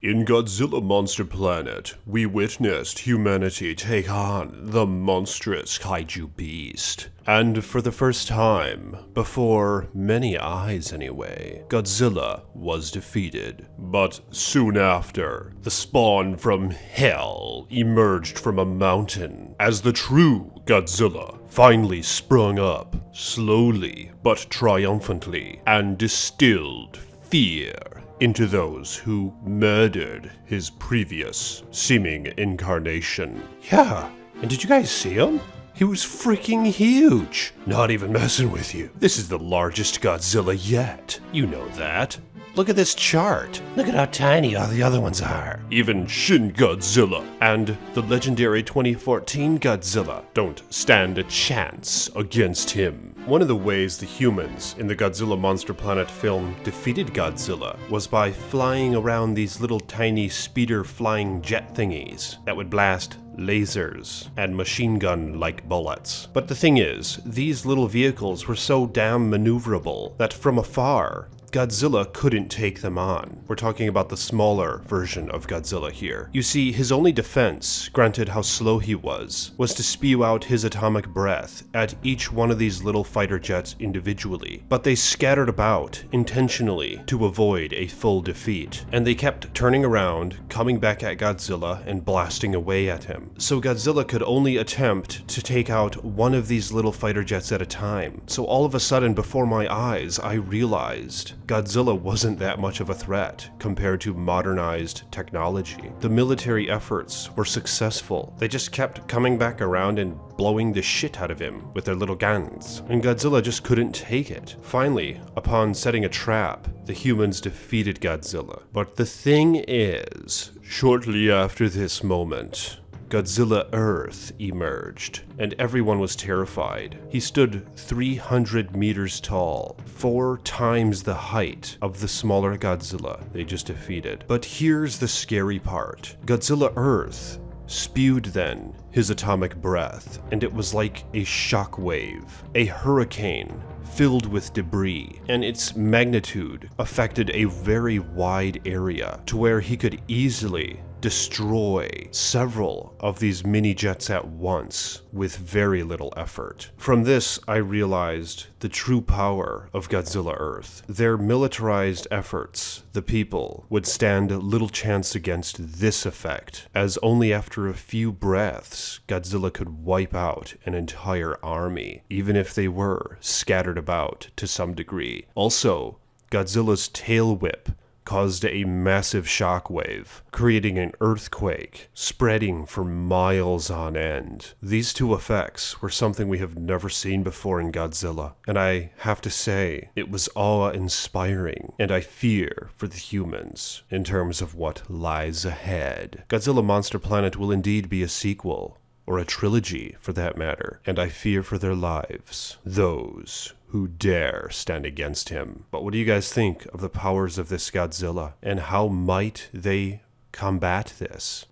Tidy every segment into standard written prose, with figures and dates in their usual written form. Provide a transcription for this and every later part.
In Godzilla Monster Planet, we witnessed humanity take on the monstrous kaiju beast. And for the first time, before many eyes anyway, Godzilla was defeated. But soon after, the spawn from hell emerged from a mountain as the true Godzilla finally sprung up, slowly but triumphantly, and distilled fear into those who murdered his previous seeming incarnation. Yeah, and did you guys see him? He was freaking huge. Not even messing with you. This is the largest Godzilla yet. You know that. Look at this chart. Look at how tiny all the other ones are. Even Shin Godzilla and the legendary 2014 Godzilla don't stand a chance against him. One of the ways the humans in the Godzilla Monster Planet film defeated Godzilla was by flying around these little tiny speeder flying jet thingies that would blast lasers and machine gun-like bullets. But the thing is, these little vehicles were so damn maneuverable that from afar, Godzilla couldn't take them on. We're talking about the smaller version of Godzilla here. You see, his only defense, granted how slow he was to spew out his atomic breath at each one of these little fighter jets individually. But they scattered about intentionally to avoid a full defeat, and they kept turning around, coming back at Godzilla and blasting away at him. So Godzilla could only attempt to take out one of these little fighter jets at a time. So all of a sudden, before my eyes, I realized Godzilla wasn't that much of a threat compared to modernized technology. The military efforts were successful. They just kept coming back around and blowing the shit out of him with their little guns, and Godzilla just couldn't take it. Finally, upon setting a trap, the humans defeated Godzilla. But the thing is, shortly after this moment, Godzilla Earth emerged, and everyone was terrified. He stood 300 meters tall, 4 times the height of the smaller Godzilla they just defeated. But here's the scary part. Godzilla Earth spewed then his atomic breath, and it was like a shockwave, a hurricane filled with debris, and its magnitude affected a very wide area to where he could easily destroy several of these mini jets at once with very little effort. From this, I realized the true power of Godzilla Earth. Their militarized efforts, the people, would stand little chance against this effect, as only after a few breaths Godzilla could wipe out an entire army, even if they were scattered about to some degree. Also, Godzilla's tail whip caused a massive shockwave, creating an earthquake, spreading for miles on end. These two effects were something we have never seen before in Godzilla, and I have to say, it was awe-inspiring, and I fear for the humans in terms of what lies ahead. Godzilla Monster Planet will indeed be a sequel, or a trilogy for that matter, and I fear for their lives, those who dare stand against him. But what do you guys think of the powers of this Godzilla, and how might they combat this?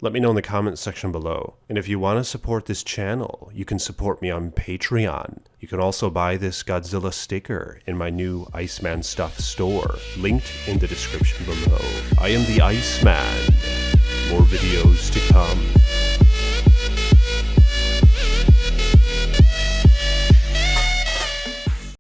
Let me know in the comments section below. And if you want to support this channel, you can support me on Patreon. You can also buy this Godzilla sticker in my new Iceman stuff store, linked in the description below. I am the Iceman. More videos to come.